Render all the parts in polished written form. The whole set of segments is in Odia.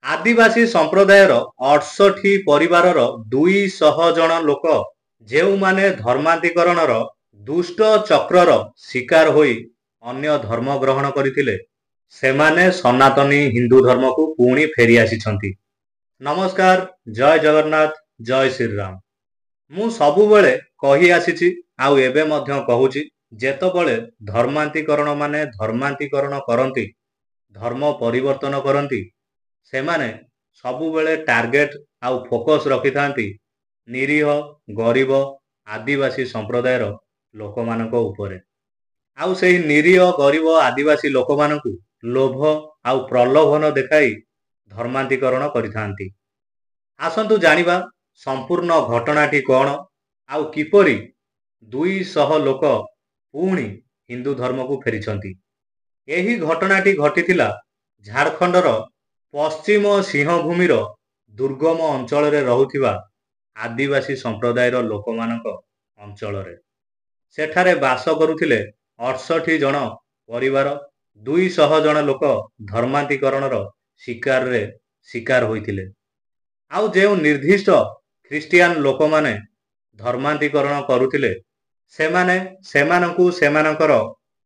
ଆଦିବାସୀ ସମ୍ପ୍ରଦାୟର 68 ପରିବାରର 200 ଜଣ ଲୋକ ଯେଉଁମାନେ ଧର୍ମାନ୍ତୀକରଣର ଦୁଷ୍ଟ ଚକ୍ରର ଶିକାର ହୋଇ ଅନ୍ୟ ଧର୍ମ ଗ୍ରହଣ କରିଥିଲେ, ସେମାନେ ସନାତନୀ ହିନ୍ଦୁ ଧର୍ମକୁ ପୁଣି ଫେରି ଆସିଛନ୍ତି। ନମସ୍କାର, ଜୟ ଜଗନ୍ନାଥ, ଜୟ ଶ୍ରୀରାମ। ମୁଁ ସବୁବେଳେ କହି ଆସିଛି ଆଉ ଏବେ ମଧ୍ୟ କହୁଛି, ଯେତେବେଳେ ଧର୍ମାନ୍ତୀକରଣ ମାନେ ଧର୍ମାନ୍ତୀକରଣ କରନ୍ତି, ଧର୍ମ ପରିବର୍ତ୍ତନ କରନ୍ତି, ସେମାନେ ସବୁବେଳେ ଟାର୍ଗେଟ ଆଉ ଫୋକସ୍ ରଖିଥାନ୍ତି ନିରୀହ ଗରିବ ଆଦିବାସୀ ସମ୍ପ୍ରଦାୟର ଲୋକମାନଙ୍କ ଉପରେ। ଆଉ ସେହି ନିରୀହ ଗରିବ ଆଦିବାସୀ ଲୋକମାନଙ୍କୁ ଲୋଭ ଆଉ ପ୍ରଲୋଭନ ଦେଖାଇ ଧର୍ମାନ୍ତୀକରଣ କରିଥାନ୍ତି। ଆସନ୍ତୁ ଜାଣିବା ସମ୍ପୂର୍ଣ୍ଣ ଘଟଣାଟି କ'ଣ ଆଉ କିପରି 200 ଲୋକ ପୁଣି ହିନ୍ଦୁ ଧର୍ମକୁ ଫେରିଛନ୍ତି। ଏହି ଘଟଣାଟି ଘଟିଥିଲା ଝାଡ଼ଖଣ୍ଡର ପଶ୍ଚିମ ସିଂହଭୂମିର ଦୁର୍ଗମ ଅଞ୍ଚଳରେ ରହୁଥିବା ଆଦିବାସୀ ସମ୍ପ୍ରଦାୟର ଲୋକମାନଙ୍କ ଅଞ୍ଚଳରେ। ସେଠାରେ ବାସ କରୁଥିଲେ 68 ଜଣ ପରିବାର, 200 ଜଣ ଲୋକ ଧର୍ମାନ୍ତୀକରଣର ଶିକାର ହୋଇଥିଲେ। ଆଉ ଯେଉଁ ନିର୍ଦ୍ଦିଷ୍ଟ ଖ୍ରୀଷ୍ଟିଆନ ଲୋକମାନେ ଧର୍ମାନ୍ତୀକରଣ କରୁଥିଲେ, ସେମାନେ ସେମାନଙ୍କୁ ସେମାନଙ୍କର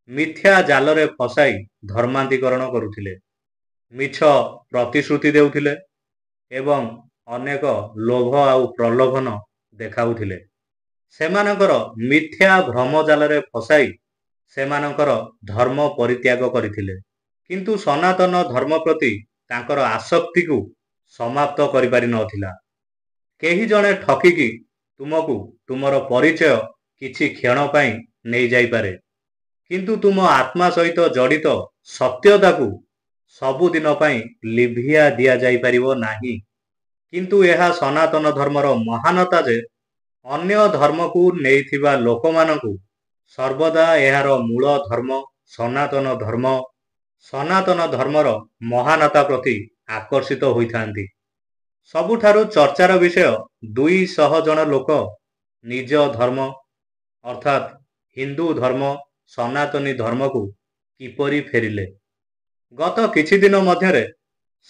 ମିଥ୍ୟା ଜାଲରେ ଫସାଇ ଧର୍ମାନ୍ତୀକରଣ କରୁଥିଲେ, ମିଛ ପ୍ରତିଶ୍ରୁତି ଦେଉଥିଲେ ଏବଂ ଅନେକ ଲୋଭ ଆଉ ପ୍ରଲୋଭନ ଦେଖାଉଥିଲେ। ସେମାନଙ୍କର ମିଥ୍ୟା ଭ୍ରମଜାଲରେ ଫସାଇ ସେମାନଙ୍କର ଧର୍ମ ପରିତ୍ୟାଗ କରିଥିଲେ, କିନ୍ତୁ ସନାତନ ଧର୍ମ ପ୍ରତି ତାଙ୍କର ଆସକ୍ତିକୁ ସମାପ୍ତ କରିପାରି ନଥିଲା। କେହି ଜଣେ ଠକିକି ତୁମକୁ ତୁମର ପରିଚୟ କିଛି କ୍ଷଣ ପାଇଁ ନେଇଯାଇପାରେ, କିନ୍ତୁ ତୁମ ଆତ୍ମା ସହିତ ଜଡ଼ିତ ସତ୍ୟତାକୁ ସବୁଦିନ ପାଇଁ ଲିଭିଆ ଦିଆଯାଇପାରିବ ନାହିଁ। କିନ୍ତୁ ଏହା ସନାତନ ଧର୍ମର ମହାନତା ଯେ ଅନ୍ୟ ଧର୍ମକୁ ନେଇଥିବା ଲୋକମାନଙ୍କୁ ସର୍ବଦା ଏହାର ମୂଳ ଧର୍ମ ସନାତନ ଧର୍ମର ମହାନତା ପ୍ରତି ଆକର୍ଷିତ ହୋଇଥାନ୍ତି। ସବୁଠାରୁ ଚର୍ଚ୍ଚାର ବିଷୟ, 200 ଜଣ ଲୋକ ନିଜ ଧର୍ମ ଅର୍ଥାତ୍ ହିନ୍ଦୁ ଧର୍ମ ସନାତନୀ ଧର୍ମକୁ କିପରି ଫେରିଲେ। ଗତ କିଛି ଦିନ ମଧ୍ୟରେ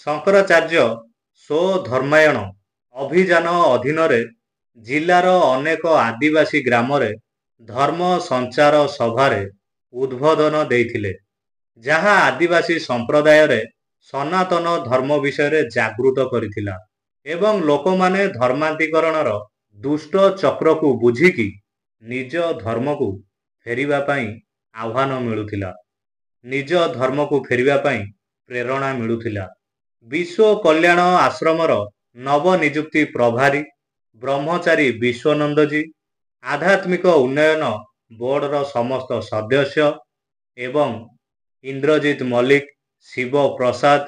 ଶଙ୍କରାଚାର୍ଯ୍ୟ ସ୍ୱଧର୍ମାୟଣ ଅଭିଯାନ ଅଧୀନରେ ଜିଲ୍ଲାର ଅନେକ ଆଦିବାସୀ ଗ୍ରାମରେ ଧର୍ମ ସଞ୍ଚାର ସଭାରେ ଉଦ୍ବୋଧନ ଦେଇଥିଲେ, ଯାହା ଆଦିବାସୀ ସମ୍ପ୍ରଦାୟରେ ସନାତନ ଧର୍ମ ବିଷୟରେ ଜାଗୃତ କରିଥିଲା ଏବଂ ଲୋକମାନେ ଧର୍ମାନ୍ତୀକରଣର ଦୁଷ୍ଟ ଚକ୍ରକୁ ବୁଝିକି ନିଜ ଧର୍ମକୁ ଫେରିବା ପାଇଁ ଆହ୍ୱାନ ମିଳୁଥିଲା, ନିଜ ଧର୍ମକୁ ଫେରିବା ପାଇଁ ପ୍ରେରଣା ମିଳୁଥିଲା। ବିଶ୍ୱ କଲ୍ୟାଣ ଆଶ୍ରମର ନବନିଯୁକ୍ତି ପ୍ରଭାରୀ ବ୍ରହ୍ମଚାରୀ ବିଶ୍ୱନନ୍ଦଜୀ, ଆଧ୍ୟାତ୍ମିକ ଉନ୍ନୟନ ବୋର୍ଡର ସମସ୍ତ ସଦସ୍ୟ ଏବଂ ଇନ୍ଦ୍ରଜିତ ମଲ୍ଲିକ, ଶିବ ପ୍ରସାଦ,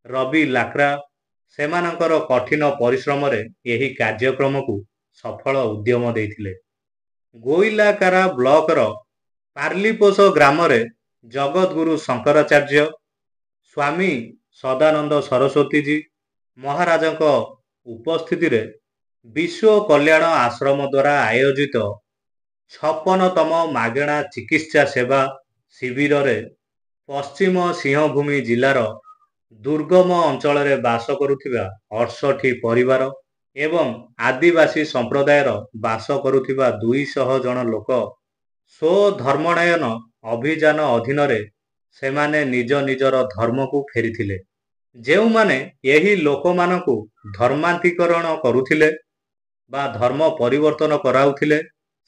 ରବି ଲାକ୍ରା ସେମାନଙ୍କର କଠିନ ପରିଶ୍ରମରେ ଏହି କାର୍ଯ୍ୟକ୍ରମକୁ ସଫଳ ଉଦ୍ୟମ ଦେଇଥିଲେ। ଗୋଇଲାକାରା ବ୍ଲକର ପାର୍ଲିପୋଷ ଗ୍ରାମରେ ଜଗଦ୍ଗୁରୁ ଶଙ୍କରାଚାର୍ଯ୍ୟ, ସ୍ୱାମୀ ସଦାନନ୍ଦ ସରସ୍ୱତୀଜୀ ମହାରାଜଙ୍କ ଉପସ୍ଥିତିରେ ବିଶ୍ୱ କଲ୍ୟାଣ ଆଶ୍ରମ ଦ୍ୱାରା ଆୟୋଜିତ 56ତମ ମାଗଣା ଚିକିତ୍ସା ସେବା ଶିବିରରେ ପଶ୍ଚିମ ସିଂହଭୂମି ଜିଲ୍ଲାର ଦୁର୍ଗମ ଅଞ୍ଚଳରେ ବାସ କରୁଥିବା 68 ପରିବାର ଏବଂ ଆଦିବାସୀ ସମ୍ପ୍ରଦାୟର ବାସ କରୁଥିବା 200 ଜଣ ଲୋକ ସ୍ୱଧର୍ମାୟଣ ଅଭିଯାନ ଅଧୀନରେ ସେମାନେ ନିଜ ନିଜର ଧର୍ମକୁ ଫେରିଥିଲେ। ଯେଉଁମାନେ ଏହି ଲୋକମାନଙ୍କୁ ଧର୍ମାନ୍ତୀକରଣ କରୁଥିଲେ ବା ଧର୍ମ ପରିବର୍ତ୍ତନ କରାଉଥିଲେ,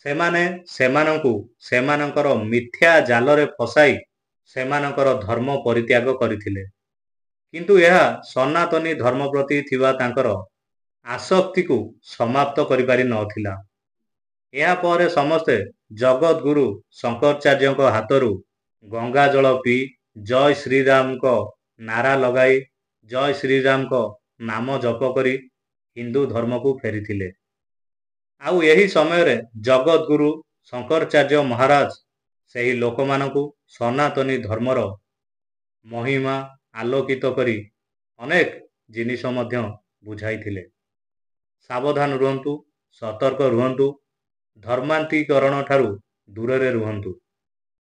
ସେମାନେ ସେମାନଙ୍କୁ ସେମାନଙ୍କର ମିଥ୍ୟା ଜାଲରେ ଫସାଇ ସେମାନଙ୍କର ଧର୍ମ ପରିତ୍ୟାଗ କରିଥିଲେ, କିନ୍ତୁ ଏହା ସନାତନୀ ଧର୍ମ ପ୍ରତି ଥିବା ତାଙ୍କର ଆସକ୍ତିକୁ ସମାପ୍ତ କରିପାରି ନଥିଲା। ଏହାପରେ ସମସ୍ତେ ଜଗଦ୍ଗୁରୁ ଶଙ୍କରାଚାର୍ଯ୍ୟଙ୍କ ହାତରୁ ଗଙ୍ଗାଜଳ ପିଇ ଜୟ ଶ୍ରୀରାମଙ୍କ ନାରା ଲଗାଇ ଜୟ ଶ୍ରୀରାମଙ୍କ ନାମ ଜପ କରି ହିନ୍ଦୁ ଧର୍ମକୁ ଫେରିଥିଲେ। ଆଉ ଏହି ସମୟରେ ଜଗଦ୍ଗୁରୁ ଶଙ୍କରାଚାର୍ଯ୍ୟ ମହାରାଜ ସେହି ଲୋକମାନଙ୍କୁ ସନାତନୀ ଧର୍ମର ମହିମା ଆଲୋକିତ କରି ଅନେକ ଜିନିଷ ମଧ୍ୟ ବୁଝାଇଥିଲେ। ସାବଧାନ ରୁହନ୍ତୁ, ସତର୍କ ରୁହନ୍ତୁ, ଧର୍ମାନ୍ତୀକରଣ ଠାରୁ ଦୂରରେ ରୁହନ୍ତୁ।